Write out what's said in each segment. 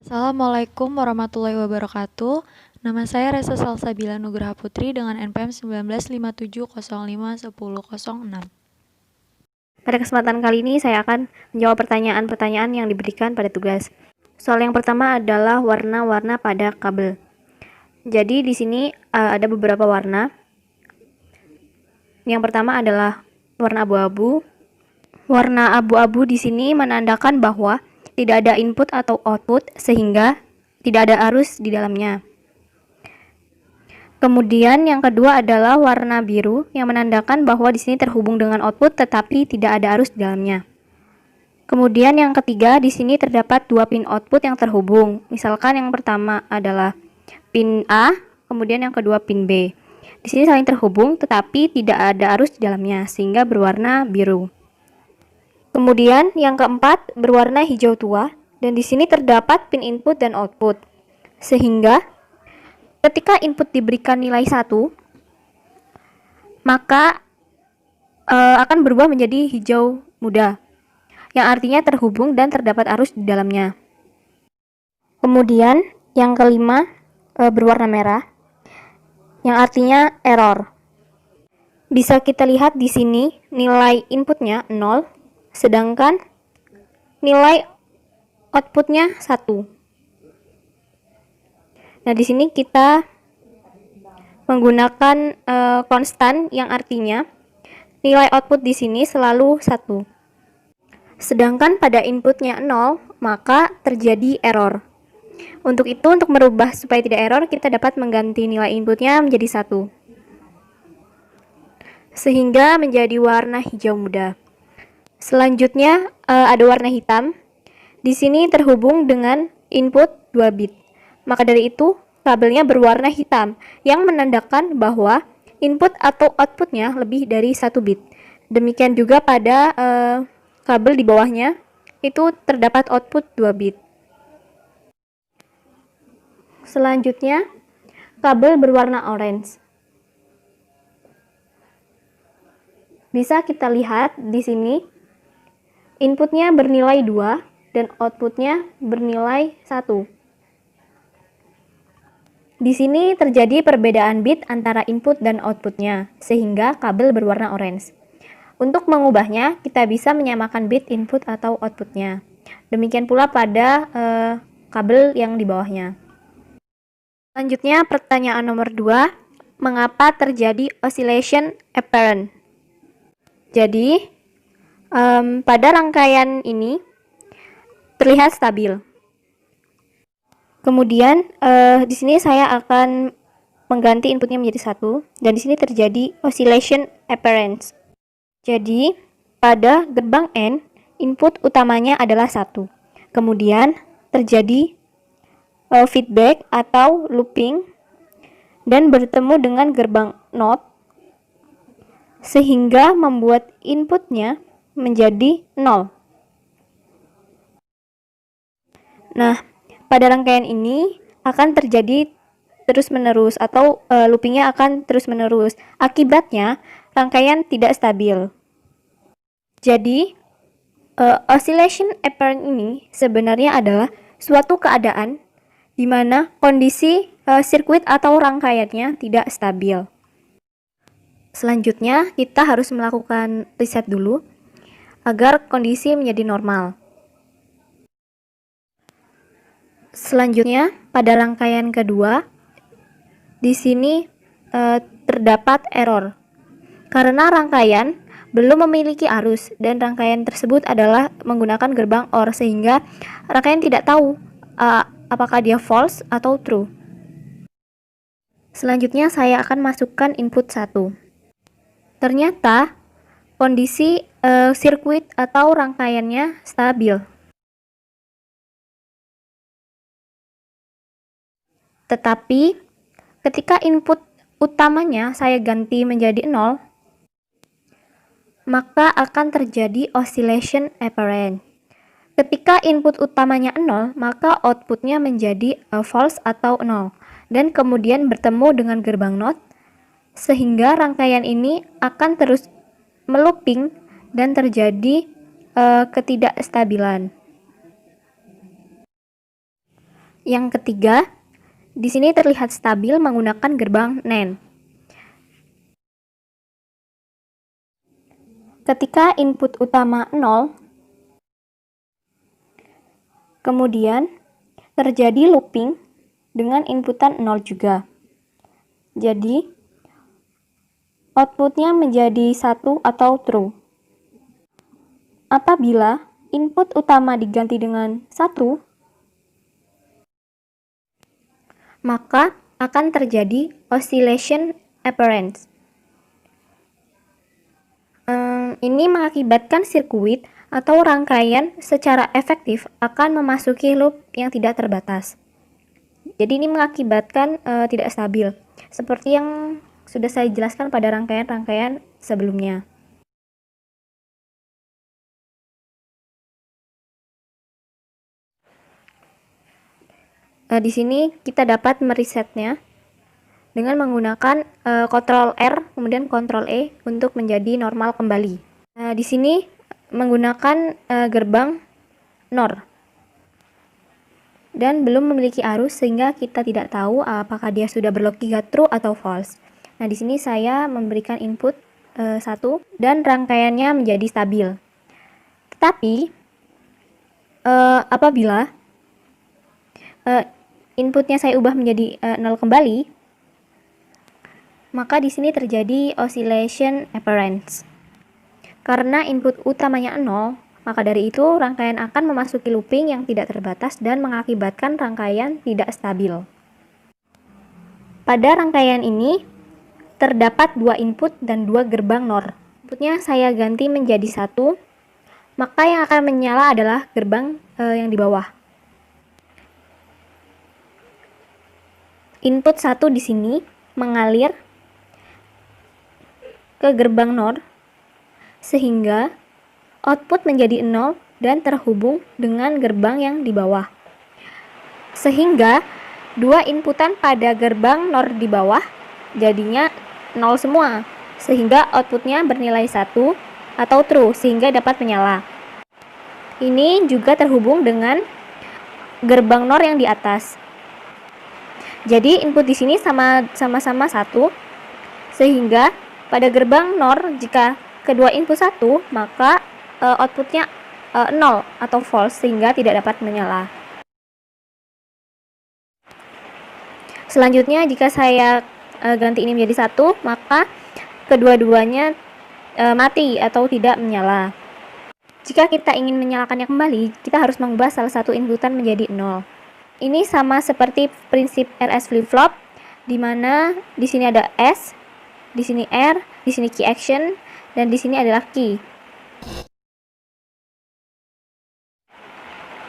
Assalamualaikum warahmatullahi wabarakatuh. Nama saya Resa Salsabila Nugraha Putri dengan NPM 1957051006. Pada kesempatan kali ini saya akan menjawab pertanyaan-pertanyaan yang diberikan pada tugas. Soal yang pertama adalah warna-warna pada kabel. Jadi di sini ada beberapa warna. Yang pertama adalah warna abu-abu. Warna abu-abu di sini menandakan bahwa tidak ada input atau output sehingga tidak ada arus di dalamnya. Kemudian yang kedua adalah warna biru yang menandakan bahwa di sini terhubung dengan output tetapi tidak ada arus di dalamnya. Kemudian yang ketiga, di sini terdapat dua pin output yang terhubung. Misalkan yang pertama adalah pin A, kemudian yang kedua pin B. Di sini saling terhubung tetapi tidak ada arus di dalamnya sehingga berwarna biru. Kemudian yang keempat berwarna hijau tua dan di sini terdapat pin input dan output. Sehingga ketika input diberikan nilai 1, maka akan berubah menjadi hijau muda, yang artinya terhubung dan terdapat arus di dalamnya. Kemudian yang kelima berwarna merah, yang artinya error. Bisa kita lihat di sini nilai inputnya 0, sedangkan nilai outputnya 1. Nah, di sini kita menggunakan konstan yang artinya nilai output di sini selalu 1. Sedangkan pada inputnya 0, maka terjadi error. Untuk itu, untuk merubah supaya tidak error, kita dapat mengganti nilai inputnya menjadi 1. Sehingga menjadi warna hijau muda. Selanjutnya ada warna hitam. Di sini terhubung dengan input 2 bit. Maka dari itu, kabelnya berwarna hitam yang menandakan bahwa input atau outputnya lebih dari 1 bit. Demikian juga pada kabel di bawahnya, itu terdapat output 2 bit. Selanjutnya, kabel berwarna orange. Bisa kita lihat di sini, inputnya bernilai 2 dan outputnya bernilai 1. Di sini terjadi perbedaan bit antara input dan outputnya, sehingga kabel berwarna orange. Untuk mengubahnya, kita bisa menyamakan bit input atau outputnya. Demikian pula pada kabel yang di bawahnya. Selanjutnya, pertanyaan nomor 2, mengapa terjadi oscillation apparent? Jadi, pada rangkaian ini terlihat stabil. Kemudian di sini saya akan mengganti inputnya menjadi 1 dan di sini terjadi oscillation apparent. Jadi pada gerbang N input utamanya adalah 1. Kemudian terjadi feedback atau looping dan bertemu dengan gerbang NOT sehingga membuat inputnya menjadi 0. Nah, pada rangkaian ini akan terjadi terus-menerus atau loopingnya akan terus-menerus. Akibatnya, rangkaian tidak stabil. Jadi, oscillation apparent ini sebenarnya adalah suatu keadaan di mana kondisi sirkuit atau rangkaiannya tidak stabil. Selanjutnya, kita harus melakukan riset dulu agar kondisi menjadi normal. Selanjutnya, pada rangkaian kedua, di sini terdapat error karena rangkaian belum memiliki arus dan rangkaian tersebut adalah menggunakan gerbang OR sehingga rangkaian tidak tahu apakah dia false atau true. Selanjutnya saya akan masukkan input 1. Ternyata kondisi sirkuit atau rangkaiannya stabil. Tetapi ketika input utamanya saya ganti menjadi 0, maka akan terjadi oscillation apparent. Ketika input utamanya 0, maka outputnya menjadi false atau 0 dan kemudian bertemu dengan gerbang NOT sehingga rangkaian ini akan terus melooping dan terjadi ketidakstabilan. Yang ketiga, di sini terlihat stabil menggunakan gerbang NAND. Ketika input utama 0, kemudian terjadi looping dengan inputan 0 juga. Jadi, outputnya menjadi 1 atau true. Apabila input utama diganti dengan 1, maka akan terjadi oscillation appearance. Ini mengakibatkan sirkuit atau rangkaian secara efektif akan memasuki loop yang tidak terbatas. Jadi ini mengakibatkan tidak stabil, seperti yang sudah saya jelaskan pada rangkaian-rangkaian sebelumnya. Di sini kita dapat meresetnya dengan menggunakan Ctrl R kemudian Ctrl E untuk menjadi normal kembali. Di sini menggunakan gerbang NOR dan belum memiliki arus sehingga kita tidak tahu apakah dia sudah berlogika true atau false. Nah, di sini saya memberikan input 1 dan rangkaiannya menjadi stabil. Tetapi apabila inputnya saya ubah menjadi 0 kembali, maka di sini terjadi oscillation appearance. Karena input utamanya 0, maka dari itu rangkaian akan memasuki looping yang tidak terbatas dan mengakibatkan rangkaian tidak stabil. Pada rangkaian ini terdapat 2 input dan 2 gerbang NOR. Inputnya saya ganti menjadi 1, maka yang akan menyala adalah gerbang yang di bawah. Input 1 di sini mengalir ke gerbang NOR sehingga output menjadi 0 dan terhubung dengan gerbang yang di bawah. Sehingga 2 inputan pada gerbang NOR di bawah jadinya 0 semua, sehingga outputnya bernilai 1 atau true sehingga dapat menyala. Ini juga terhubung dengan gerbang NOR yang di atas. Jadi input di sini sama-sama 1, sehingga pada gerbang NOR jika kedua input 1, maka outputnya 0 atau false sehingga tidak dapat menyala. Selanjutnya jika saya ganti ini menjadi 1, maka kedua-duanya mati atau tidak menyala. Jika kita ingin menyalakannya kembali, kita harus mengubah salah satu inputan menjadi 0. Ini sama seperti prinsip RS flip-flop, di mana di sini ada S, di sini R, di sini key action, dan di sini adalah key.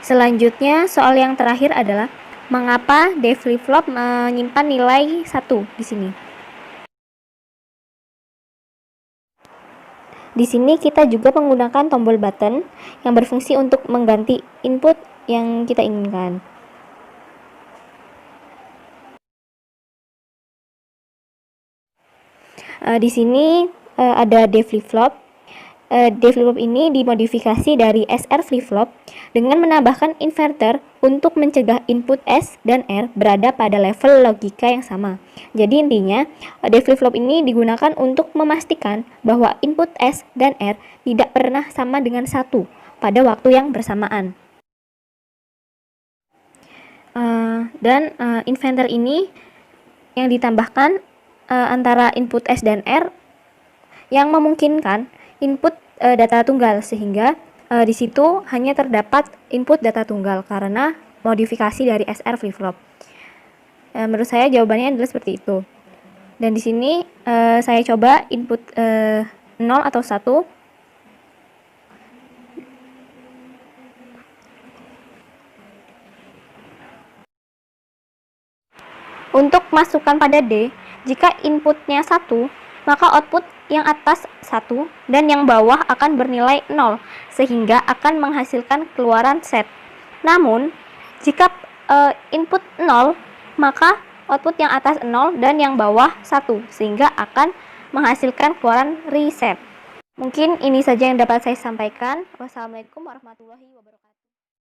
Selanjutnya, soal yang terakhir adalah mengapa D flip-flop menyimpan nilai 1 di sini. Di sini kita juga menggunakan tombol button yang berfungsi untuk mengganti input yang kita inginkan. Di sini ada D flip-flop. D flip-flop ini dimodifikasi dari SR flip-flop dengan menambahkan inverter untuk mencegah input S dan R berada pada level logika yang sama. Jadi intinya, D flip-flop ini digunakan untuk memastikan bahwa input S dan R tidak pernah sama dengan 1 pada waktu yang bersamaan. Inverter ini yang ditambahkan antara input S dan R yang memungkinkan input data tunggal, sehingga di situ hanya terdapat input data tunggal karena modifikasi dari SR flip-flop. Menurut saya jawabannya adalah seperti itu. Dan di sini saya coba input 0 atau 1. Untuk masukkan pada D, jika inputnya 1, maka output yang atas 1 dan yang bawah akan bernilai 0, sehingga akan menghasilkan keluaran set. Namun, jika input 0, maka output yang atas 0 dan yang bawah 1, sehingga akan menghasilkan keluaran reset. Mungkin ini saja yang dapat saya sampaikan. Wassalamualaikum warahmatullahi wabarakatuh.